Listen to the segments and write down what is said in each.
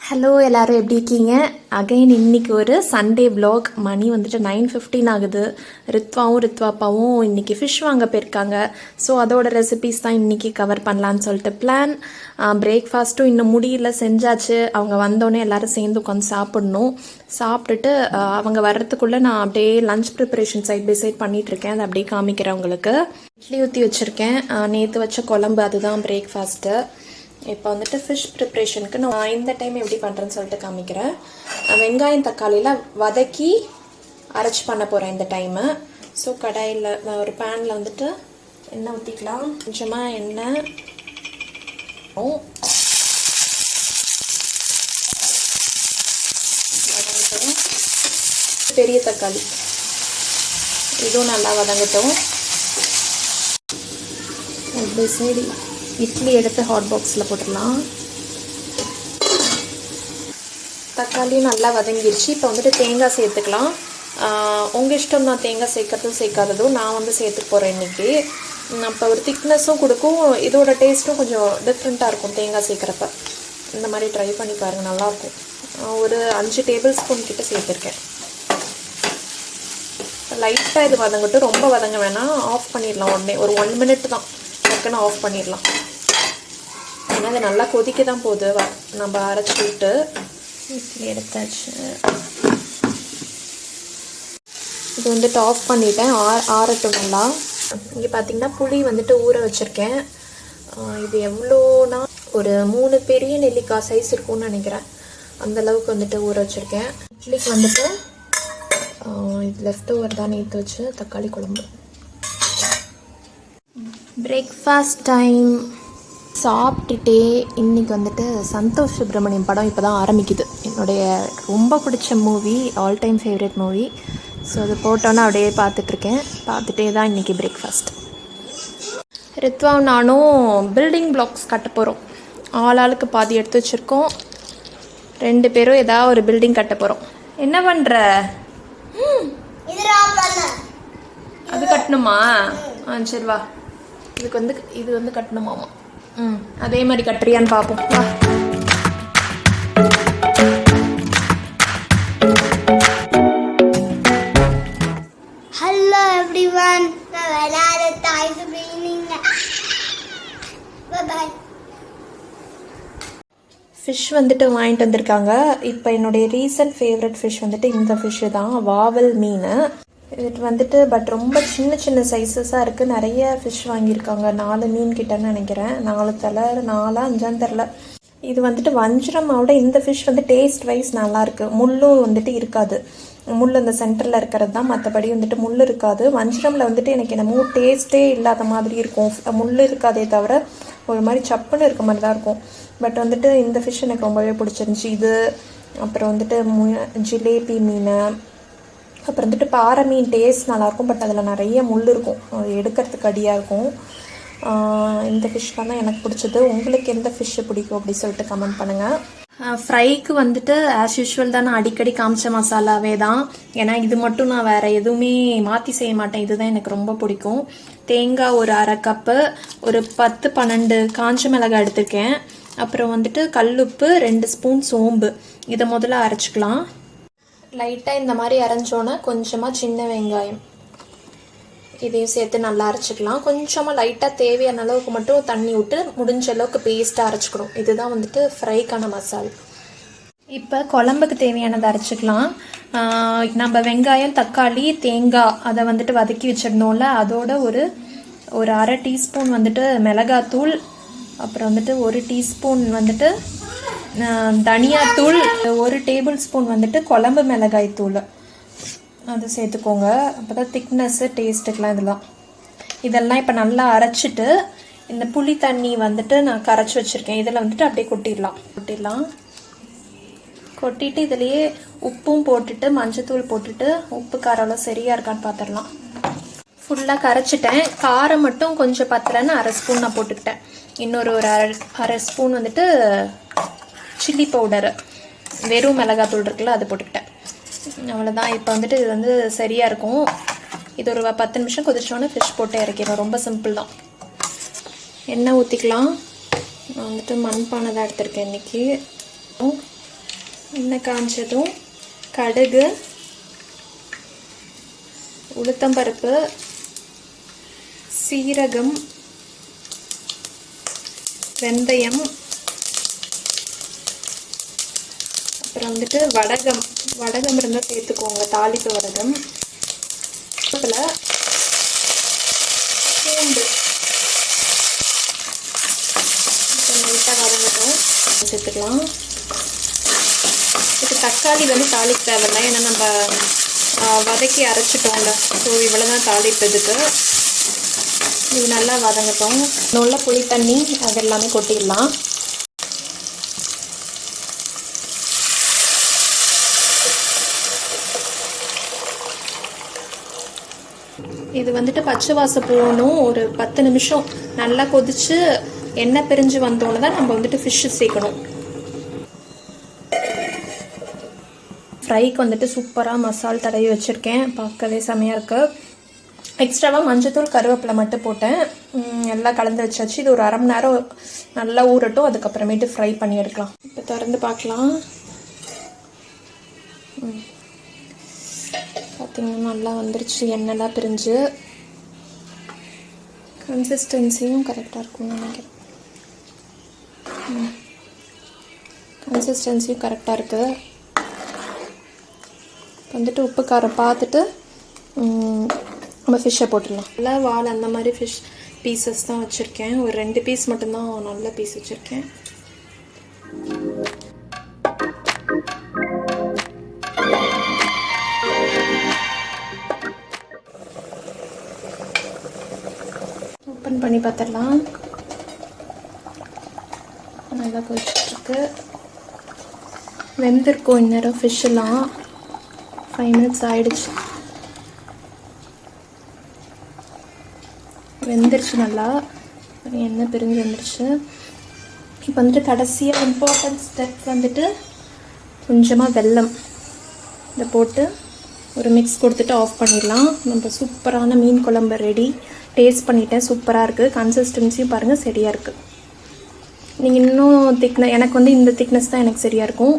Hello எல்லாரும் எப்படி இருக்கீங்க? அகைன் இன்னைக்கு ஒரு சண்டே vlog. மணி வந்துட்டு 9:15 ஆகுது. ரித்வாப்பாவும் இன்னைக்கு ஃபிஷ் வாங்க போயிருக்காங்க. ஸோ அதோட ரெசிபீஸ் தான் இன்னைக்கு கவர் பண்ணலான்னு சொல்லிட்டு பிளான். பிரேக்ஃபாஸ்ட்டும் இன்னும் முடியல, செஞ்சாச்சு. அவங்க வந்தோடனே எல்லாரும் சேர்ந்து உட்காந்து சாப்பிடணும். சாப்பிட்டுட்டு அவங்க வர்றதுக்குள்ளே நான் அப்படியே lunch preparation side by side பண்ணிட்டு இருக்கேன். அதை அப்படியே காமிக்கிறேன் உங்களுக்கு. இட்லி ஊற்றி வச்சுருக்கேன். நேற்று வச்ச குழம்பு, அதுதான் பிரேக்ஃபாஸ்ட்டு. இப்போ வந்துட்டு ஃபிஷ் ப்ரிப்ரேஷனுக்கு நான் இந்த டைம் எப்படி பண்ணுறேன்னு சொல்லிட்டு காமிக்கிறேன். வெங்காயம் தக்காளியில் வதக்கி அரைச்சி பண்ண போகிறேன் இந்த டைமு. ஸோ கடாயில் ஒரு பேனில் வந்துட்டு எண்ணெய் ஊற்றிக்கலாம். கொஞ்சமாக எண்ணெய், பெரிய தக்காளி இதுவும் நல்லா வதங்கட்டும். அப்படி சரி, இட்லி எடுத்து ஹாட் பாக்ஸில் போட்டுடலாம். தக்காளியும் நல்லா வதங்கிடுச்சு. இப்போ வந்துட்டு தேங்காய் சேர்த்துக்கலாம். உங்கள் இஷ்டம் தான், தேங்காய் சேர்க்கறதும் சேர்க்காததும். நான் வந்து சேர்த்துக்க போகிறேன் இன்றைக்கி. அப்போ ஒரு திக்னஸும் கொடுக்கும், இதோட டேஸ்ட்டும் கொஞ்சம் டிஃப்ரெண்ட்டாக இருக்கும் தேங்காய் சேர்க்குறப்ப. இந்த மாதிரி ட்ரை பண்ணி பாருங்கள், நல்லாயிருக்கும். ஒரு 5 டேபிள் ஸ்பூன் கிட்ட சேர்த்துருக்கேன். லைட்டாக இது வதங்கட்டும், ரொம்ப வதங்க வேணாம். ஆஃப் பண்ணிடலாம் உடனே, ஒரு 1 மினிட் தான், டக்குன்னு ஆஃப் பண்ணிடலாம். ஏன்னா அது நல்லா கொதிக்க தான் போகுது. நம்ம அரைச்சி விட்டு இட்லி எடுத்தாச்சு. இது வந்துட்டு ஆஃப் பண்ணிட்டேன், ஆறட்டும் நல்லா. இங்கே பார்த்தீங்கன்னா புளி வந்துட்டு ஊற வச்சுருக்கேன். இது எவ்வளோனா ஒரு 3 பெரிய நெல்லிக்காய் சைஸ் இருக்கும்னு நினைக்கிறேன். அந்தளவுக்கு வந்துட்டு ஊற வச்சுருக்கேன். இட்லிக்கு வந்துட்டு இது லெஃப்ட் ஓவர் தான், நேற்று வச்சு தக்காளி குழம்பு. பிரேக்ஃபாஸ்ட் டைம் சாப்பிட்டுட்டே இன்றைக்கி வந்துட்டு சந்தோஷ் சுப்ரமணியம் படம் இப்போ தான் ஆரம்பிக்குது. என்னுடைய ரொம்ப பிடிச்ச movie, all time favourite movie. So அது போட்டோன்னே அப்படியே பார்த்துட்ருக்கேன். பார்த்துட்டே தான் இன்றைக்கி பிரேக்ஃபாஸ்ட். ரித்வாவும் நானும் பில்டிங் பிளாக்ஸ் கட்ட போகிறோம். ஆளுக்கு பாதி எடுத்து வச்சுருக்கோம். 2 பேரும் ஏதாவது ஒரு பில்டிங் கட்ட போகிறோம். என்ன பண்ணுற? அது கட்டணுமா? சரி வா. இது வந்து கட்டணுமாமா. அதே மாதிரி கட்டுறியான்னு பார்ப்போம் வா. ஹலோ எவ்ரிவன், நான் விளையாட தாய் சுப்ரீனிங்க. பை. ஃபிஷ் வந்துட்டு வாங்கிட்டு வந்திருக்காங்க. இப்போ என்னுடைய ரீசன்ட் ஃபேவரட் ஃபிஷ் வந்துட்டு இந்த ஃபிஷ்ஷு தான், வாவல் மீன். இது வந்துட்டு பட் ரொம்ப சின்ன சின்ன சைஸஸாக இருக்குது. நிறைய ஃபிஷ் வாங்கியிருக்காங்க. 4 மீன் கிட்டன்னு நினைக்கிறேன். 4 தலை, 4 5 தெரில. இது வந்துட்டு வஞ்சிரமாவோட இந்த ஃபிஷ் வந்து டேஸ்ட் வைஸ் நல்லாயிருக்கு. முள்ளும் வந்துட்டு இருக்காது. முள் அந்த சென்டரில் இருக்கிறது தான், மற்றபடி வந்துட்டு முள் இருக்காது. வஞ்சிரமில் வந்துட்டு எனக்கு என்னமோ டேஸ்ட்டே இல்லாத மாதிரி இருக்கும். முள் இருக்காதே தவிர ஒரு மாதிரி சப்புன்னு இருக்க மாதிரி தான் இருக்கும். பட் வந்துட்டு இந்த ஃபிஷ் எனக்கு ரொம்பவே பிடிச்சிருந்துச்சி. இது அப்புறம் வந்துட்டு ஜிலேபி மீன், அப்புறம் வந்துட்டு பாறை மீன் டேஸ்ட் நல்லாயிருக்கும். பட் அதில் நிறைய முள் இருக்கும், அது எடுக்கிறதுக்கு அடியாக இருக்கும். இந்த ஃபிஷ்லாம் தான் எனக்கு பிடிச்சது. உங்களுக்கு எந்த ஃபிஷ்ஷு பிடிக்கும் அப்படி சொல்லிட்டு கமெண்ட் பண்ணுங்கள். ஃப்ரைக்கு வந்துட்டு ஆஸ் யூஷுவல் தான், நான் அடிக்கடி காமிச்ச மசாலாவே தான். ஏன்னா இது மட்டும் நான் வேறு எதுவுமே மாற்றி செய்ய மாட்டேன். இதுதான் எனக்கு ரொம்ப பிடிக்கும். தேங்காய் ஒரு 1/2 கப்பு, ஒரு 10-12 காஞ்ச மிளகாய் எடுத்துருக்கேன். அப்புறம் வந்துட்டு கல்லுப்பு, 2 ஸ்பூன் சோம்பு. இதை முதல்ல அரைச்சிக்கலாம். லைட்டாக இந்த மாதிரி அரைஞ்சோன்னா கொஞ்சமாக சின்ன வெங்காயம் இதையும் சேர்த்து நல்லா அரைச்சிக்கலாம். கொஞ்சமாக லைட்டாக தேவையான அளவுக்கு மட்டும் தண்ணி விட்டு முடிஞ்ச அளவுக்கு பேஸ்ட்டாக அரைச்சிக்கணும். இதுதான் வந்துட்டு ஃப்ரைக்கான மசாலா. இப்போ குழம்புக்கு தேவையானதை அரைச்சிக்கலாம். நம்ம வெங்காயம், தக்காளி, தேங்காய் அதை வந்துட்டு வதக்கி வச்சிருந்தோம்ல, அதோட ஒரு 1/2 டீஸ்பூன் வந்துட்டு மிளகாத்தூள், அப்புறம் வந்துட்டு 1 டீஸ்பூன் வந்துட்டு தனியாத்தூள், 1 டேபிள் ஸ்பூன் வந்துட்டு குழம்பு மிளகாய் தூள் அது சேர்த்துக்கோங்க. அப்போ தான் திக்னஸ்ஸு டேஸ்ட்டுக்கெலாம் இதெல்லாம் இப்போ நல்லா அரைச்சிட்டு இந்த புளி தண்ணி வந்துட்டு நான் கரைச்சி வச்சுருக்கேன். இதில் வந்துட்டு அப்படியே கொட்டிடலாம். கொட்டிட்டு இதுலேயே உப்பும் போட்டுட்டு மஞ்சத்தூள் போட்டுட்டு உப்பு காரம்லாம் சரியாக இருக்கான்னு பார்த்துடலாம். ஃபுல்லாக கரைச்சிட்டேன். காரம் மட்டும் கொஞ்சம் பத்தலைன்னு 1/2 ஸ்பூன் நான் போட்டுக்கிட்டேன். இன்னொரு 1/2 ஸ்பூன் வந்துட்டு சில்லி பவுடரு, வெறும் மிளகாத்தூள் இருக்குல்ல, அது போட்டுக்கிட்டேன். அவ்வளோதான். இப்போ வந்துட்டு இது வந்து சரியாக இருக்கும். இது ஒரு 10 நிமிஷம் கொதிச்சோன்னே ஃபிஷ் போட்டு இறக்கிடும். ரொம்ப சிம்பிள் தான். எண்ணெய் ஊற்றிக்கலாம். நான் வந்துட்டு மண்பானை தான் எடுத்திருக்கேன் இன்றைக்கி. எண்ணெய் காஞ்சதும் கடுகு, உளுத்தம்பருப்பு, சீரகம், வெந்தயம், அப்புறம் வந்துட்டு வடகம் இருந்தால் சேர்த்துக்கோங்க, தாளிப்பு வடகம், பூண்டு லைட்டாக வதங்கட்டும் சேர்த்துக்கலாம். இப்போ தக்காளி வந்து தாளிக்க தேவையில்லை, ஏன்னா நம்ம வதக்கி அரைச்சிட்டோம்ல. ஸோ இவ்வளோ தான் தாளிப்பு இதுக்கு. இது நல்லா வதங்கட்டும். நல்ல புளி தண்ணி அது எல்லாமே கொட்டிடலாம். இது வந்துட்டு பச்சை வாசம் போகணும். ஒரு 10 நிமிஷம் நல்லா கொதிச்சு எண்ணெய் பிரிஞ்சு வந்தோன்னு தான் நம்ம வந்துட்டு ஃபிஷ்ஷு சேர்க்கணும். ஃப்ரைக்கு வந்துட்டு சூப்பராக மசால் தடவி வச்சுருக்கேன், பார்க்கவே செமையாக இருக்குது. எக்ஸ்ட்ராவாக மஞ்சத்தூள் கருவேப்பிலை மட்டும் போட்டேன். எல்லாம் கலந்து வச்சாச்சு. இது ஒரு 1/2 மணி நேரம் நல்லா ஊறட்டும், அதுக்கப்புறமேட்டு ஃப்ரை பண்ணி எடுக்கலாம். இப்போ திறந்து பார்க்கலாம். பார்த்திங்கன்னா நல்லா வந்துருச்சு, எண்ணெய்லாம் பிரிஞ்சு. கன்சிஸ்டன்சியும் கரெக்டாக இருக்கும்னு நினைக்கிறேன். கன்சிஸ்டன்சியும் கரெக்டாக இருக்குது. வந்துட்டு உப்பு காரம் பார்த்துட்டு நம்ம ஃபிஷ்ஷை போட்டுடலாம். நல்லா வால் அந்த மாதிரி ஃபிஷ் பீசஸ் தான் வச்சுருக்கேன். ஒரு 2 பீஸ் மட்டும்தான் நல்ல பீஸ் வச்சுருக்கேன். ஓப்பன் பண்ணி பார்த்துடலாம். நல்லா கொதிச்சுட்ருக்கு. வெந்திருக்கும் இந்நேரம் ஃபிஷ்ஷெல்லாம். 5 மினிட்ஸ் ஆகிடுச்சு. வெந்துருச்சு நல்லா, எண்ணெய் பிரிஞ்சு வந்துருச்சு. இப்போ வந்துட்டு கடைசியாக இம்பார்ட்டன்ட் ஸ்டெப் வந்துட்டு கொஞ்சமாக வெல்லம் இதை போட்டு ஒரு மிக்ஸ் கொடுத்துட்டு ஆஃப் பண்ணிடலாம். நம்ம சூப்பரான மீன் குழம்பு ரெடி. டேஸ்ட் பண்ணிட்டேன், சூப்பராக இருக்குது. கன்சிஸ்டன்சியும் பாருங்கள் சரியாக இருக்குது. நீங்கள் இன்னும் எனக்கு வந்து இந்த திக்னஸ் தான் எனக்கு சரியாக இருக்கும்.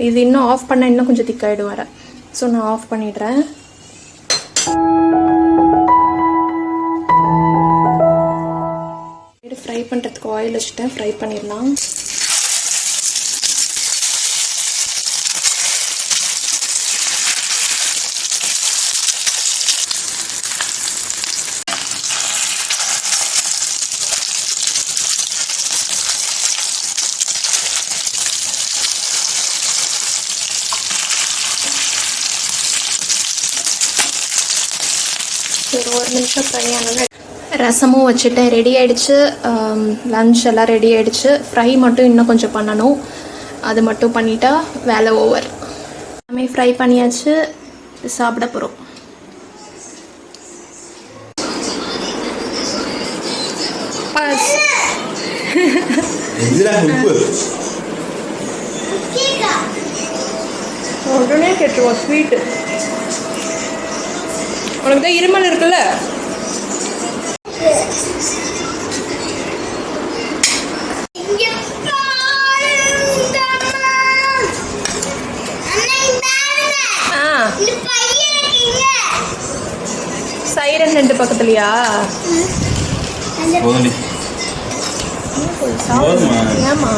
இது இன்னும் ஆஃப் பண்ணால் இன்னும் கொஞ்சம் திக்காகிடும் வர. ஸோ நான் ஆஃப் பண்ணிடுறேன். ஃப்ரை பண்ணுறதுக்கு ஆயில் வச்சுட்டேன், ஃப்ரை பண்ணிடலாம். ஒரு நிமிஷம் ஃப்ரை ஆனது. ரசமும் வச்சுட்டேன், ரெடி ஆகிடுச்சு. லன்ச் எல்லாம் ரெடி ஆகிடுச்சு. ஃப்ரை மட்டும் இன்னும் கொஞ்சம் பண்ணணும், அது மட்டும் பண்ணிட்டா வேலை ஓவர். எல்லாமே ஃப்ரை பண்ணியாச்சு, சாப்பிட போகிறோம். உடனே கேட்டுருவோம் ஸ்வீட்டு. உனக்கு தான் இருமல் இருக்குல்ல. சைரன் 2 பக்கத்துலையா? ஏமா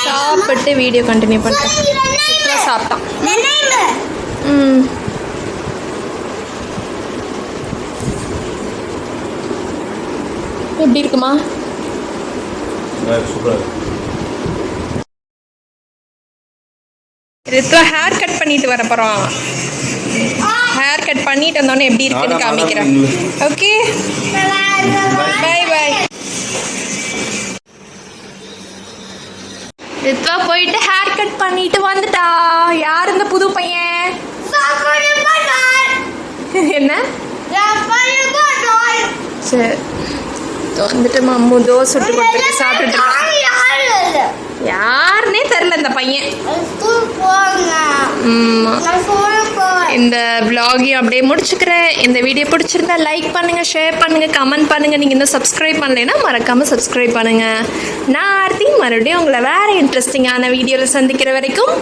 சாப்பிட்டு வீடியோ கண்டினியூ பண்ணிட்டேன். சாப்பிட்டான். எப்படி இருக்குமா? ரித்வா ஹேர் கட் பண்ணிட்டு வர போகிறோம். ஹேர் கட் பண்ணிட்டு வந்தோடனே எப்படி இருக்குன்னு காமிக்கிறேன். Okay, by by. ரித்வா போயிட்டு ஹேர் கட் பண்ணிட்டு வந்துட்டா. யார் இந்த புது பையன்? என்ன? சரி, வந்துட்டு மம்மு தோசை சுட்டு கொடுத்துட்டு சாப்பிட்டுட்டு. யாருன்னே தெரில இந்த பையன். ஸ்கூல் போங்க. நான் ஸ்கூல் போறேன். இந்த vlog-ஐயும் அப்படியே முடிச்சுக்கிறேன். இந்த வீடியோ பிடிச்சிருந்தா லைக் பண்ணுங்கள், ஷேர் பண்ணுங்கள், கமெண்ட் பண்ணுங்கள். நீங்கள் இன்னும் சப்ஸ்கிரைப் பண்ணலைன்னா மறக்காமல் சப்ஸ்கிரைப் பண்ணுங்கள். நான் ஆர்த்தி மறுபடியும் உங்களை வேறு இன்ட்ரெஸ்டிங்கான வீடியோவில் சந்திக்கிற வரைக்கும்